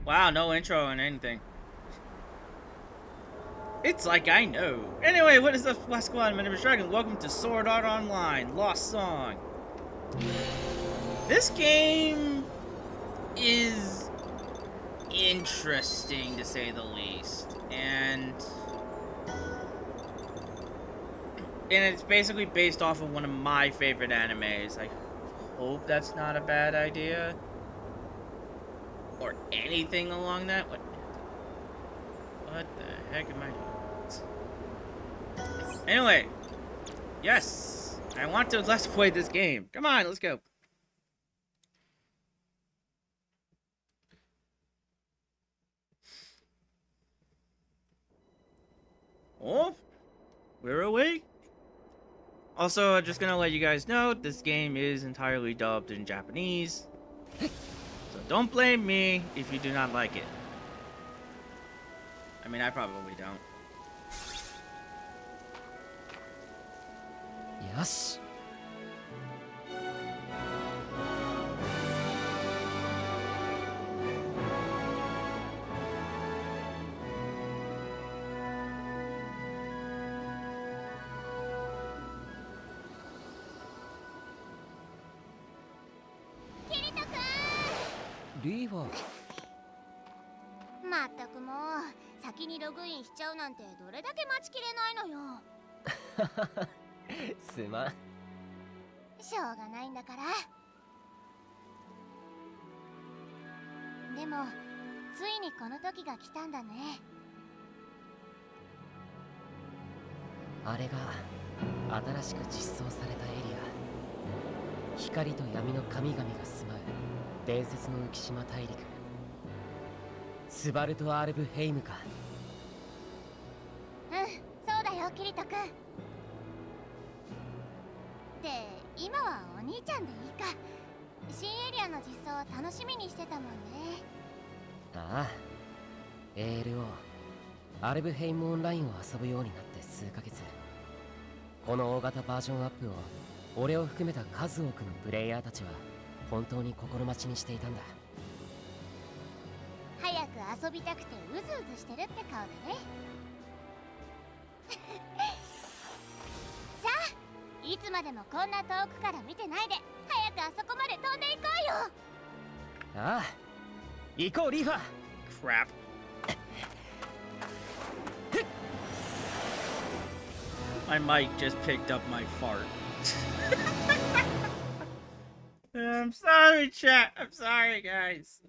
Wow, no intro and anything. It's like I know. Anyway, what is up, Last Squad? My name is Dragon. Welcome to Sword Art Online Lost Song. This game is interesting to say the least, and it's basically based off of one of my favorite animes. I hope that's not a bad idea, or anything along that. What the heck am I doing? Anyway, yes, I want to let's play this game. Come on, let's go. Oh, we're awake. Also, I'm just gonna let you guys know this game is entirely dubbed in Japanese, so don't blame me if you do not like it. I mean, I probably don't. Yes.リーはまったくもう先にログインしちゃうなんてどれだけ待ちきれないのよ。すまん。しょうがないんだから。でもついにこの時が来たんだね。あれが新しく実装されたエリア。光と闇の神々が住まう伝説の浮島大陸。スバルト・アルブヘイムか。うん、そうだよキリト君。で、今はお兄ちゃんでいいか。新エリアの実装を楽しみにしてたもんね。ああ、ALO アルブヘイムオンラインを遊ぶようになって数ヶ月。この大型バージョンアップを俺を含めた数多くのプレイヤーたちは本当に心待ちにしていたんだ。早く遊びたくてうずうずしてるって顔だね。さあ、いつまでもこんな遠くから見てないで早くあそこまで飛んでいこうよ。ああ、行こうリーファー。Crap. My mic just picked up my fart. I'm sorry, chat. I'm sorry, guys.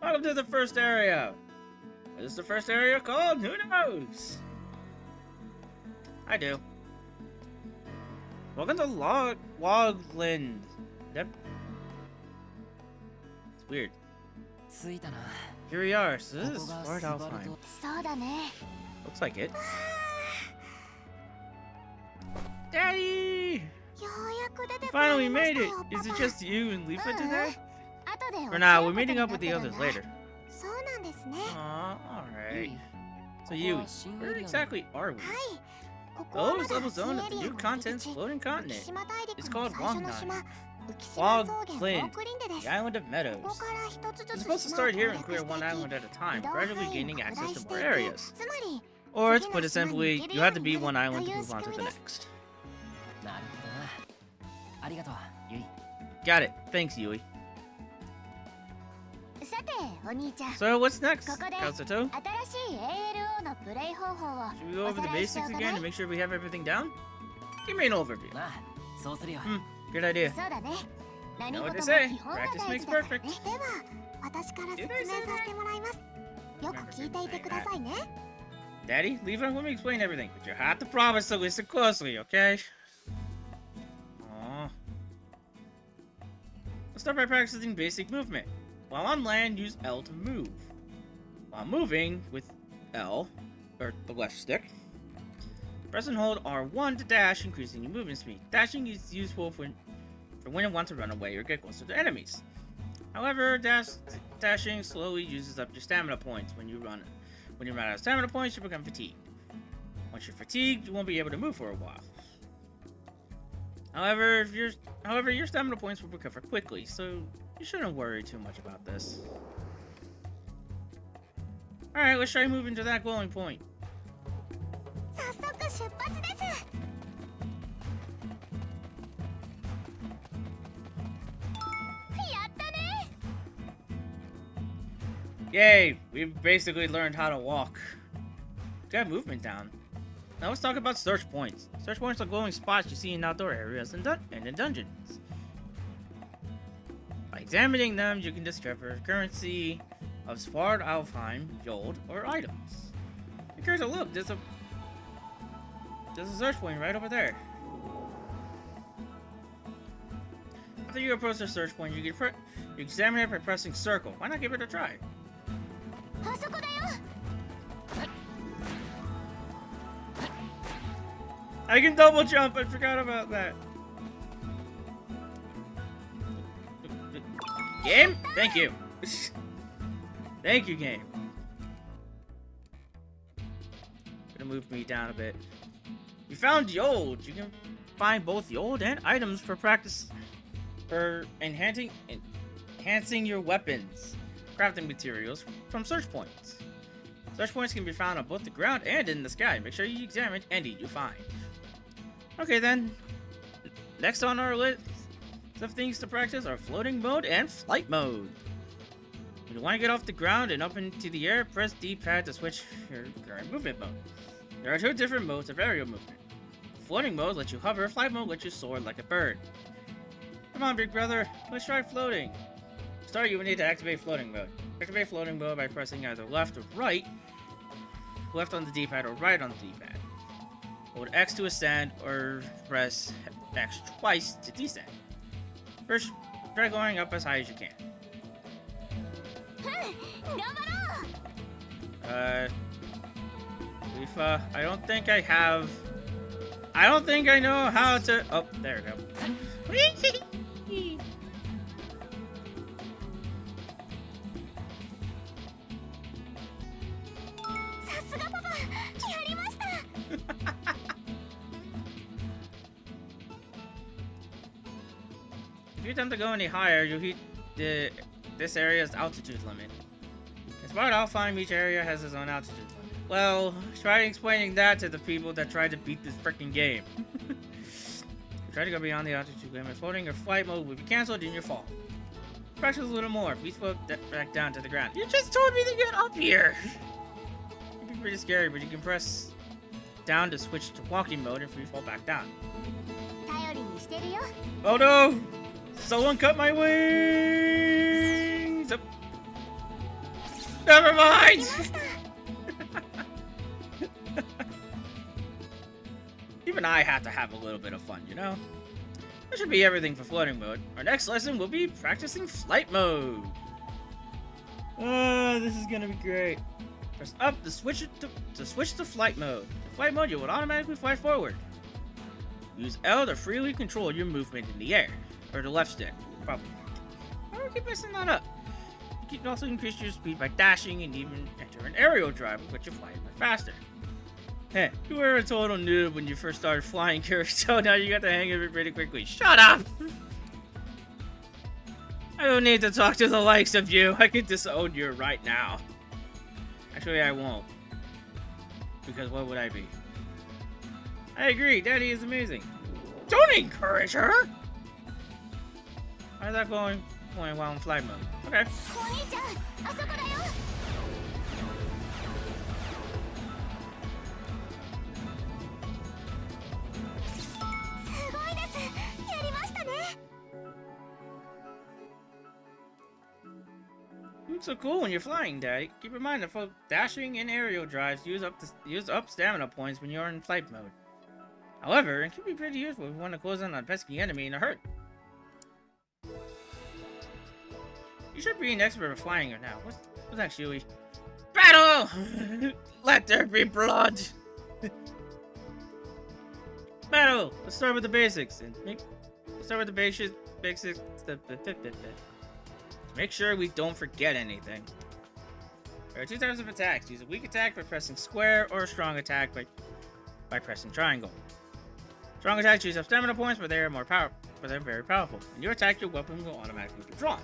Welcome to the first area. What is the first area called? Who knows? I do. Welcome to Logland. Yep. It's weird. 着いたな。 Here we are. So this is Sword Alfheim. そうだね。 Looks like it. Daddy! ようやく出てく Finally れまし made た it! よ Is it パパ。 just you and Leafa today? 後で For now, we're meeting up with the others later. そうなんですね。 Aw, alright. So Yui, where exactly are we? はい。こ The こはま lowest だ level 新 zone エ of リ the ア new の contents 入り口 floating 浮 continent. 島大陸 It's の called 最初の島 Longland. 浮島草原 Logland, オークリンデで the す。 island of こ Meadows. こから一つ You're ずつ supposed to 島を start 攻 here 略 and clear して one い island き、 at a time, 移動 gradually 範囲 gaining を拡 access 大 to して more いく。 areas. つまり Or 次 to の put 島に simply, 行ける you よ have う to に beat な one ると island い to う move 仕 on to 組 the みです。 next. なるほどな。ありがとう、ユイ。Got it. Thanks, Yui. さて、お兄ちゃん。 So what's next, ここで Kazuto? 新しい ALO のプレイ方法を Should we go お over さ the らいして basics おか again な to い？ make sure we have everything down? Give me an overview. まあ、そうするよ。Good idea. そうだね。何 know 事 what も they say. 基本が Practice 大 makes 事だからね。 perfect. では、私から説明させてもらいます。よく聞いていてくださいね。 Daddy, leave it. Let me explain everything. But you have to promise to listen closely, okay? Aww. Let's start by practicing basic movement. While on land, use L to move. While moving with L, or the left stick, press and hold R1 to dash, increasing your movement speed. Dashing is useful for when you want to run away or get closer to enemies. However, dashing slowly uses up your stamina points. When you run out of stamina points, you become fatigued. Once you're fatigued, you won't be able to move for a while. However, your stamina points will recover quickly, so You shouldn't worry too much about this. Alright, let's try moving to that glowing point. 早速出発です。やったね。 Yay! We've basically learned how to walk. Got movement down. Now let's talk about search points. Search points are glowing spots you see in outdoor areas and in dungeons. By examining them, you can discover currency of Svard Alfheim, gold, or items. Be curious to look. There's a search point right over there. After you approach the search point, you examine it by pressing circle. Why not give it a try? あそこだよ。 I can double jump. I forgot about that. Game? Thank you. Thank you, game. Gonna move me down a bit. You found Yold. You can find both Yold and items for practice for enhancing your weapons. Crafting materials from search points. Search points can be found on both the ground and in the sky. Make sure you examine any you find. Okay then, next on our list of things to practice are floating mode and flight mode. When you want to get off the ground and up into the air, press D-pad to switch your current movement mode. There are two different modes of aerial movement. Floating mode lets you hover, flight mode lets you soar like a bird. Come on, big brother, let's try floating. To start, you will need to activate floating mode. Activate floating mode by pressing either left or right, left on the D-pad or right on the D-pad. Hold X to ascend or press X twice to descend. First, try going up as high as you can. 頑張ろう。 Leafa, I don't think I know how to. Oh, there we go. さすがパパ、やりました。 If you attempt to go any higher, you'll hit this area's altitude limit. As far as I'll find, each area has its own altitude limit. Well, try explaining that to the people that tried to beat this freaking game. If you try to go beyond the altitude limit, floating or flight mode will be cancelled and you fall. Pressure a little more. Please float back down to the ground. You just told me to get up here! It'd be pretty scary, but you can press down to switch to walking mode and free fall back down. 頼りにしてるよ。 Oh no! Someone cut my wings! Never mind! Even I have to have a little bit of fun, you know? That should be everything for floating mode. Our next lesson will be practicing flight mode. This is gonna be great. Press up to switch to flight mode. In flight mode, you will automatically fly forward. Use L to freely control your movement in the air. Or the left stick, probably. Why do I keep messing that up? You can also increase your speed by dashing and even enter an aerial drive, which you fly a bit faster. Hey, you were a total noob when you first started flying, so now you got the hang of it pretty quickly. Shut up! I don't need to talk to the likes of you. I can disown you right now. Actually, I won't. Because what would I be? I agree, Daddy is amazing. Don't encourage her! How's that going while in flight mode? Okay. お兄ちゃん、あそこだよ。 すごいです。やりましたね。 You look so cool when you're flying, Daddy. Keep in mind that for dashing and aerial drives, use up stamina points when you're in flight mode. However, it can be pretty useful if you want to close in on a pesky enemy in a hurry. You should be an expert at flying right now. What's that, Shuey? Battle! Let there be blood! Battle! Let's start with the basics. Make sure we don't forget anything. There are two types of attacks. Use a weak attack by pressing square, or a strong attack by pressing triangle. Strong attacks use up stamina points, but they are very powerful. When you attack, your weapon will automatically be drawn.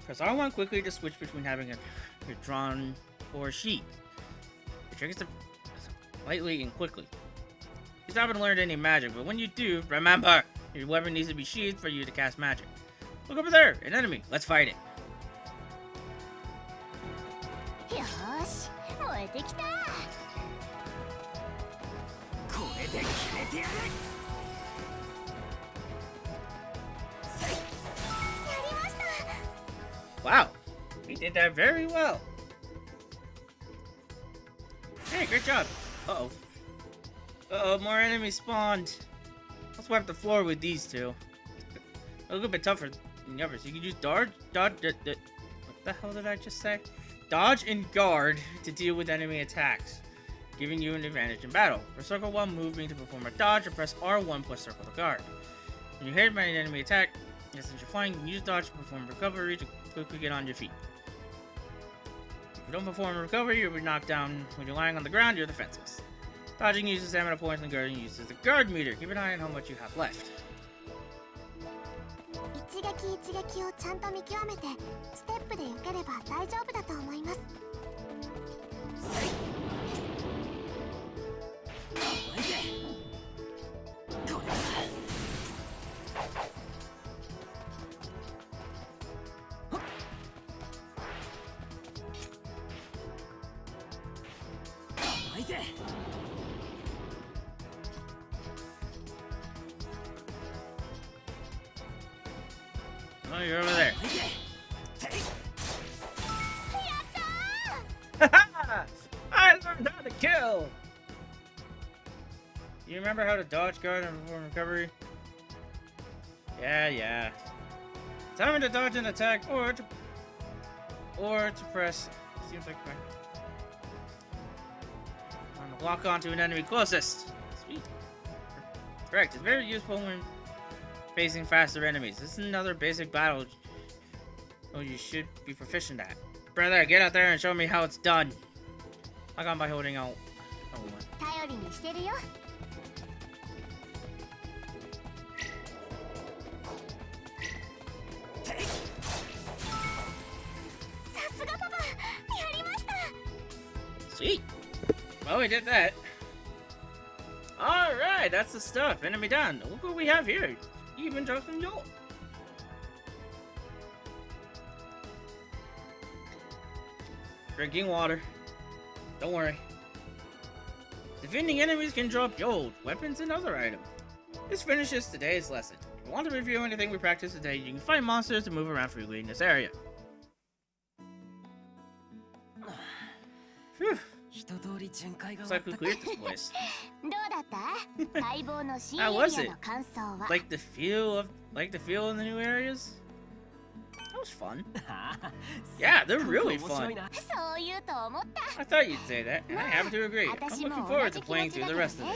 Press R1 quickly to switch between having a drawn or sheet. The trick is to lightly and quickly. You still haven't learned any magic, but when you do, remember, your weapon needs to be sheathed for you to cast magic. Look over there, an enemy. Let's fight it. よーし燃えてきた。これで決めてやる。やりました。 Wow, we did that very well. Hey, great job. Uh-oh. Uh-oh, more enemies spawned. Let's wipe the floor with these two. A little bit tougher than the others. You can use what the hell did I just say? Dodge and guard to deal with enemy attacks, giving you an advantage in battle. Press circle while moving to perform a dodge, or press R1 plus circle to guard. When you're hit by an enemy attack, since you're flying, you can use dodge to perform recovery to quickly get on your feet. If you don't perform recovery, you'll be knocked down. When you're lying on the ground, you're defenseless. Dodging uses stamina points and guarding uses the guard meter. Keep an eye on how much you have left. 一撃一撃をちゃんと見極めてステップで避ければ大丈夫だと思います。 Oh, you're over there. やった I learned how to kill! You remember how to dodge, guard, and perform recovery? Yeah. Time to dodge an attack or to press. Seems like fine. I'm gonna lock onto an enemy closest. Sweet. Correct. It's very useful when facing faster enemies. This is another basic battle you should be proficient at. Brother, get out there and show me how it's done. Lock on by holding out. Oh, 頼りにしてるよ。さすがパパ、やりました。 Sweet. Well, we did that. Alright, that's the stuff. Enemy done. Look what we have here. You even dropped some gold. Drinking water. Don't worry. Defending enemies can drop gold, weapons, and other items. This finishes today's lesson. If you want to review anything we practiced today, you can find monsters to move around freely in this area. Phew. Looks like we cleared this place. どうだった？待望の新エ How リ was ア it? の感想は。 Like the feel in the new areas? That was fun. Yeah, they're really fun. そう言うと思った。 I thought you'd say that, and I have to agree. I'm looking forward to playing through the rest of it.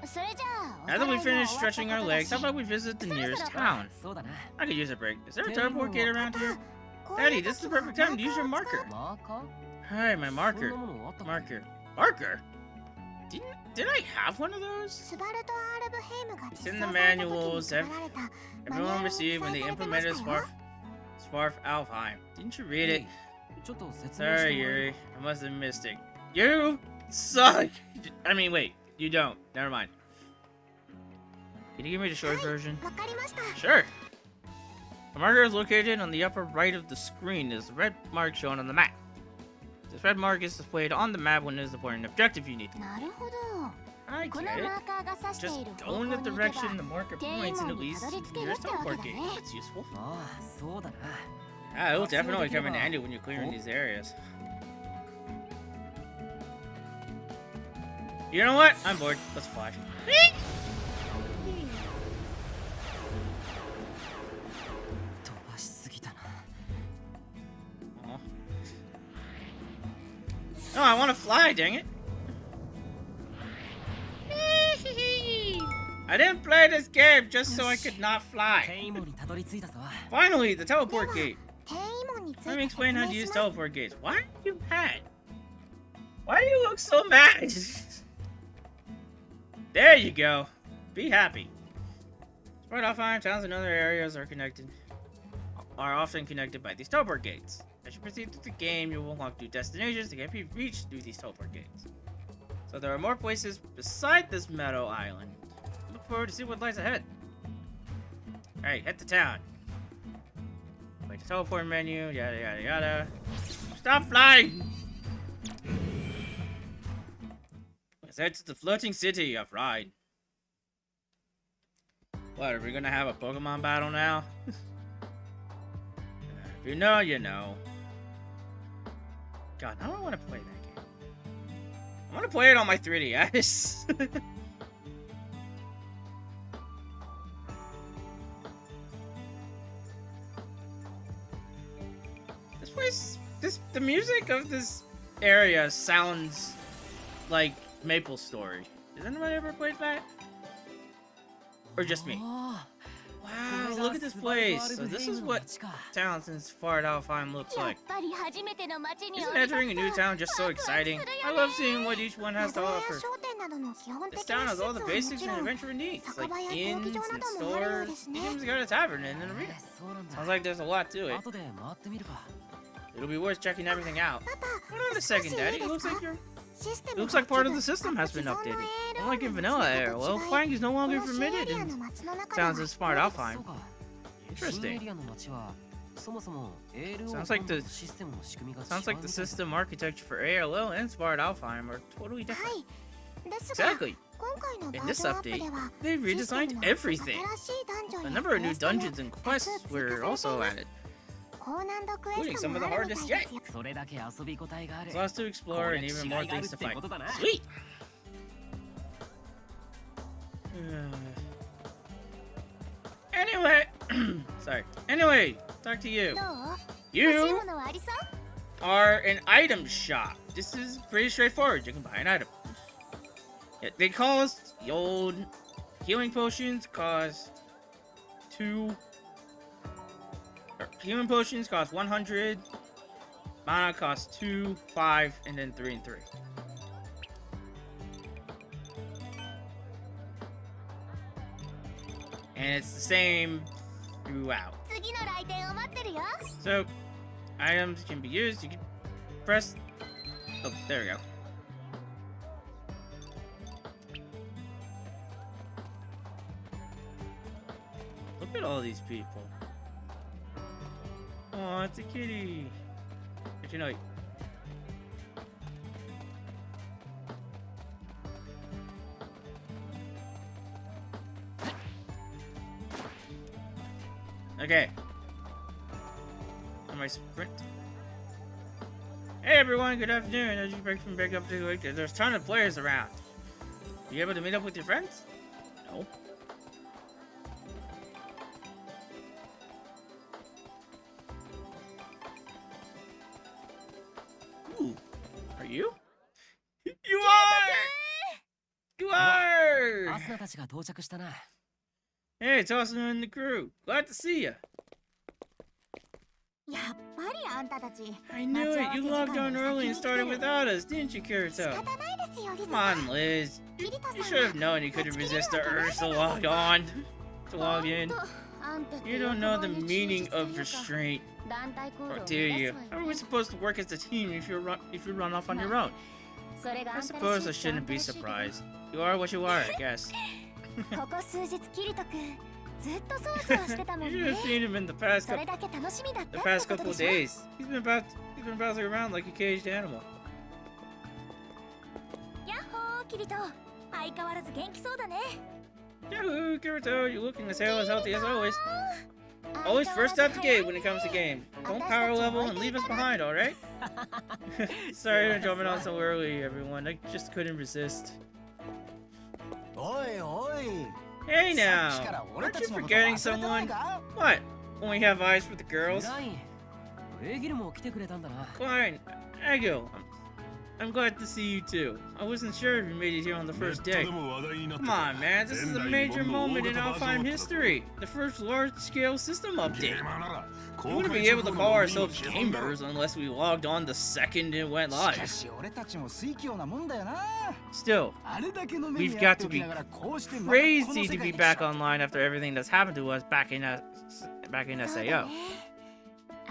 それじゃあ、 Now that we finished stretching our legs, how about we visit the nearest town? I could use a break. Is there a teleport gate around here? Daddy, this is the perfect time to use your marker. Hi, my marker. Marker? Did I have one of those? スバルト・アールブヘイムが It's 実 in the 装された時に manuals 作られた everyone received when they implemented Swarf Alfheim. Didn't you read it? Sorry, Yuri. I must have missed it. You suck! I mean, wait. You don't. Never mind. Can you give me the short version? わかりました。 Sure. The marker is located on the upper right of the screen. There's a red mark shown on the map. This red mark is displayed on the map when it is important objective you need. なるほど。 I こ get の it. マーカーが指してい Just る go 方 in 向 the に行け direction the ば marker points and at least there's a teleport gate. That's useful. Yeah, it will definitely come in handy when you're clearing these areas. You know what? I'm bored. Let's fly. Aw. No, I want to fly, dang it. I didn't play this game just so I could not fly. Finally, the teleport gate. 転移門につい Let て me 説 explain how 明 to し use ます。 teleport gates. Why are you mad? Why do you look so mad? There you go. Be happy. Spread off time, towns and other areas are connected. are often connected by these teleport gates. As you proceed through the game, you will unlock new destinations that can be reached through these teleport gates. So there are more places beside this meadow island. Look forward to see what lies ahead. Alright, head to town. Wait, the teleport menu, yada yada yada. Stop flying! Let's head to the floating city of Ride. What, are we gonna have a Pokemon battle now? If you know, you know. God, now I want to play that game. I want to play it on my 3DS. This place, the music of this area sounds like Maple Story. Has anybody ever played that? Or just me? Wow, look at this place. So this is what town since Far Alfheim looks like. Isn't entering a new town just so exciting? I love seeing what each one has to offer. This town has all the basics and adventure needs, like inns and stores. Even got a tavern and an arena. Sounds like there's a lot to it. It'll be worth checking everything out. Hold on a second, Daddy. It looks like part of the system has been updated. Unlike in vanilla AOL, flying is no longer permitted in towns in Smart Alfheim. Interesting. Sounds like the system architecture for AOL and Smart Alfheim are totally different. Exactly. In this update, they've redesigned everything. A number of new dungeons and quests were also added, including some of the hardest yet. There's lots to explore and even more things to fight. Sweet! Anyway, sorry. Anyway, talk to you. You are an item shop. This is pretty straightforward. You can buy an item. They cost the old healing potions cost 2. Healing potions cost 100. Mana costs 2, 5, and then 3 and 3. And it's the same throughout. So, items can be used. You can press. Oh, there we go. Look at all these people. Oh, it's a kitty. But you know. Okay. On my sprint. Hey everyone, good afternoon. As you break up to there's a ton of players around. You able to meet up with your friends? No. Ooh, are you? You are! You are! Hey, it's Austin and the crew. Glad to see you. I knew it. You logged on early and started without us, didn't you, Kirito? Come on, Liz. You should have known you couldn't resist the urge to log on. To log in. You don't know the meaning of restraint. Or do you? How are we supposed to work as a team if you run off on your own? I suppose I shouldn't be surprised. You are what you are, I guess. You should have seen him in the past couple days. He's been bouncing around like a caged animal. Yahoo, Kirito, you're looking as healthy as always. Always first out the gate when it comes to games. Don't power level and leave us behind, alright? Sorry for jumping on so early, everyone. I just couldn't resist. Hey now! Aren't you forgetting someone? What? Only have eyes for the girls? Fine. Agil, I'm glad to see you too. I wasn't sure if you made it here on the first day. Come on, man. This is a major moment in Alfheim history. The first large-scale system update. We wouldn't be able to call ourselves gamers unless we logged on the second it went live. Still, we've got to be crazy to be back online after everything that's happened to us back in SAO.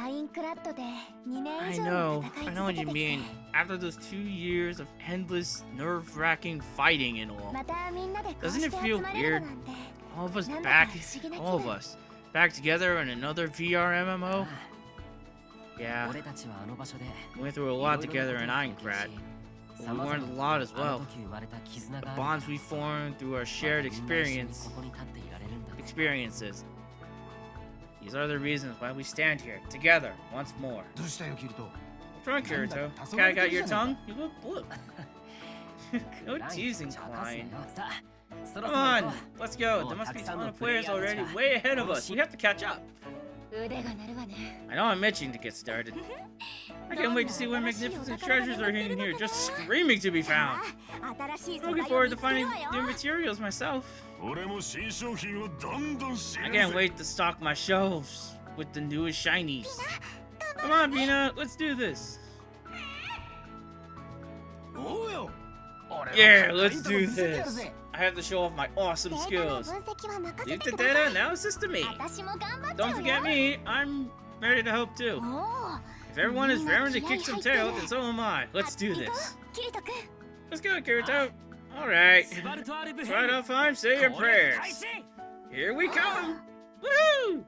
I know what you mean. After those 2 years of endless, nerve-wracking fighting and all, doesn't it feel weird? All of us back together in another VR MMO? Yeah, we went through a lot together in Aincrad. But we learned a lot as well. The bonds we formed through our shared experiences. These are the reasons why we stand here, together, once more. What's wrong, Kirito? Cat got your tongue? You look blue. No teasing, Klein. Come on, let's go. There must be a ton of players already way ahead of us. We have to catch up. I know I'm itching to get started. I can't wait to see what magnificent treasures are hidden here, just screaming to be found. I'm looking forward to finding new materials myself. I can't wait to stock my shelves with the newest shinies. Come on, Pina, let's do this. Yeah, let's do this. I have to show off my awesome skills. Leave the data analysis to me. Don't forget me, I'm ready to help too. If everyone is raring to kick some tail, then so am I. Let's do this. Let's go, Kirito. Alright. Right on 5, say your prayers. Here we come. Woohoo!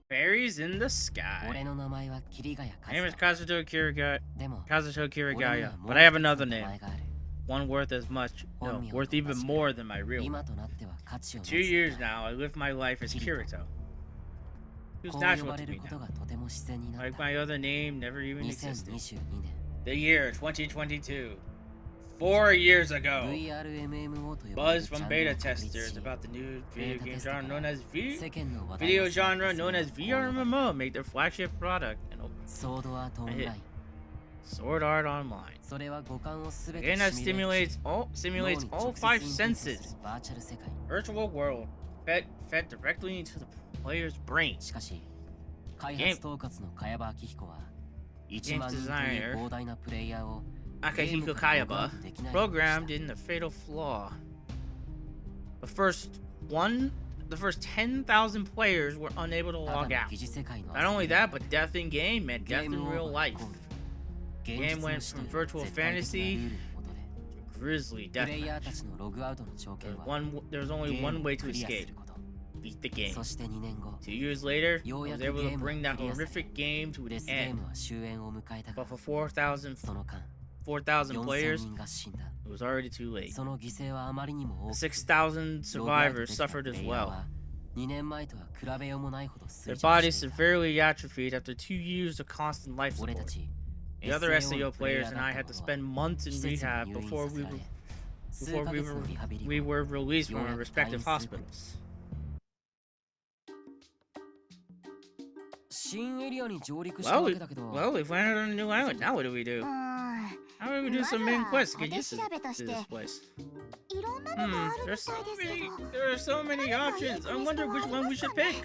Fairies in the sky. My name is Kazuto Kirigaya, but I have another name. One worth as much, no, worth even more than my real one. For 2 years now, I live my life as Kirito. It was natural to me now. Like my other name never even existed. The year 2022. 4 years ago. Buzz from beta testers about the new video game genre known as VR MMO made their flagship product and a hit. Sword Art Online. The game that simulates all 5 senses. Virtual world fed directly into the player's brain. Game's designer Akihiko Kayaba programmed in the fatal flaw. The first 10,000 players were unable to log out. Not only that, but death in game meant death in real life. The game went from virtual fantasy to grisly deathmatch. There was only one way to escape. Beat the game. 2 years later, I was able to bring that horrific game to an end. But for 4,000 players, it was already too late. The 6,000 survivors suffered as well. Their bodies severely atrophied after 2 years of constant life support. The other SAO players and I had to spend months in rehab before we were released from our respective hospitals. 新エリアに上陸した Well, わけだけど、 we've landed on a new island. Now what do we do? うーん How do we do some main quests to get ま used ず to は小手調べとして this place? いろんなのがあるみ There's た so いですけ many. ど There are so many options. I wonder which one we should pick.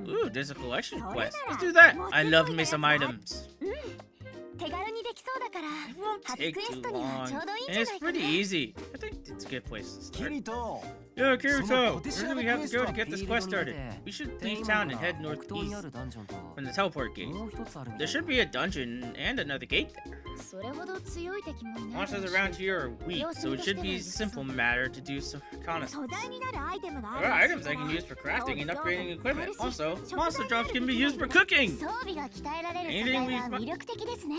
Ooh, there's a collection quest. Let's do that. I love me some items. 手軽にできそうだから It won't 初 take クエス too トには long. ちょうどいいん And じゃ it's ないかな pretty easy. I think it's a good place to キ start. リト Yo, Kirito, So, where do we have to go to get this quest started? We should テイ leave マ town ン and から head 北東にあ northeast るダンジョンと from the teleport gate. もう一つあるみ There たい should be a dungeon and another gate there. それほど強い敵もいない Monsters around here are weak, so it should be a simple matter to do some reconnaissance. 素材になるアイテムが There are items I can use for crafting and upgrading equipment. Also, monster drops can be used for cooking! 装備が鍛えられる素材が魅力的ですね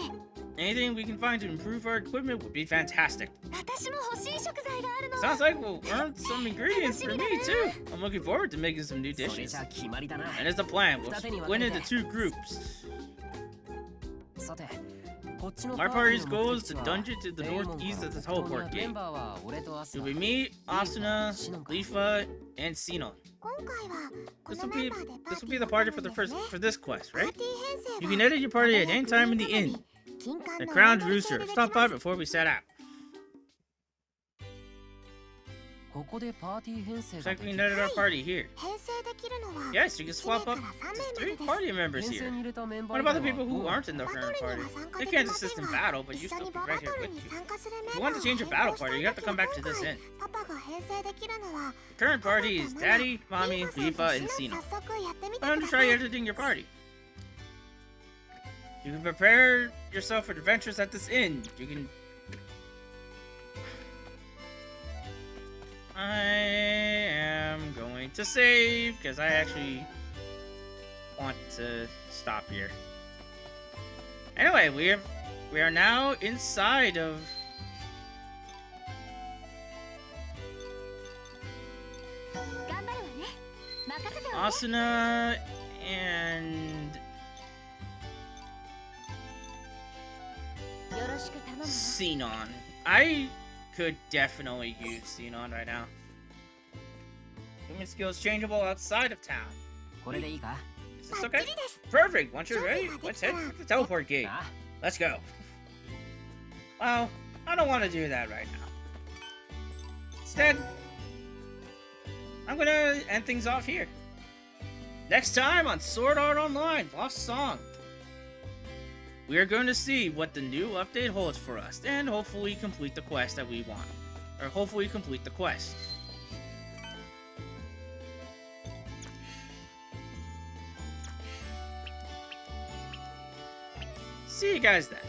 Anything we can find to improve our equipment would be fantastic. 私も欲しい食材があるの Sounds like we'll earn some ingredients for me too. I'm looking forward to making some new それ dishes. じゃ決まりだな。 And it's the plan. We'll split into two groups. さて、こっちの My パーティ party's ー goal の is 目 to 的は dungeon to the デーモン northeast か of the ら北東に teleport あるメ gate. ンバーは俺とアス You'll ナ be me, Asuna, Leafa, and Sino. 今回はこ This の will メ be ンバーでパー this テ will ィ be ー the を party 組 for む the んです first ね for this quest, パ right? ーティー編成は You can edit your party at any time in the inn. 金管 The の Crowned 応募制 Rooster. ででき Stop ま by す before we set out. ここでパーティー編成 Looks が like で we き can る edit our party here. 編成できるのは Yes, you can 1 swap 名 up から 3 名 to まで three です party members 編成 here. に入れたメンバ What ー about 以 the 外は people ど who う aren't in the バト current ルに party? は参加 They でき can't ま assist せ in んが battle, but 一 you 緒 still に be バ right ト here ル with に you. 参加する If メ you ンバ want ー to change your を battle 変更 party, し you た have to 時 come は back to 今 this 回 inn. パパが編成できるのは Current パパと party is ママ Daddy, Mommy, リーファさんと Leafa, シ and ノ Sino. 早速やってみて Why く don't だ you さ try い editing your party? You can prepare yourself for adventures at this inn. You can. I am going to save because I actually want to stop here. Anyway, we are now inside of 頑張るわね任せておいて Asuna and よろしく頼むわ Xenon. I could definitely use Xenon right now. Human skills changeable outside of town. これでいいか Is this バッ okay? チリです Perfect. Once you're ready, let's head for the teleport gate. あ Let's go. Well, I don't want to do that right now. Instead, I'm gonna end things off here. Next time on Sword Art Online Lost Song, we are going to see what the new update holds for us and hopefully complete the quest that we want. Or hopefully complete the quest. See you guys then.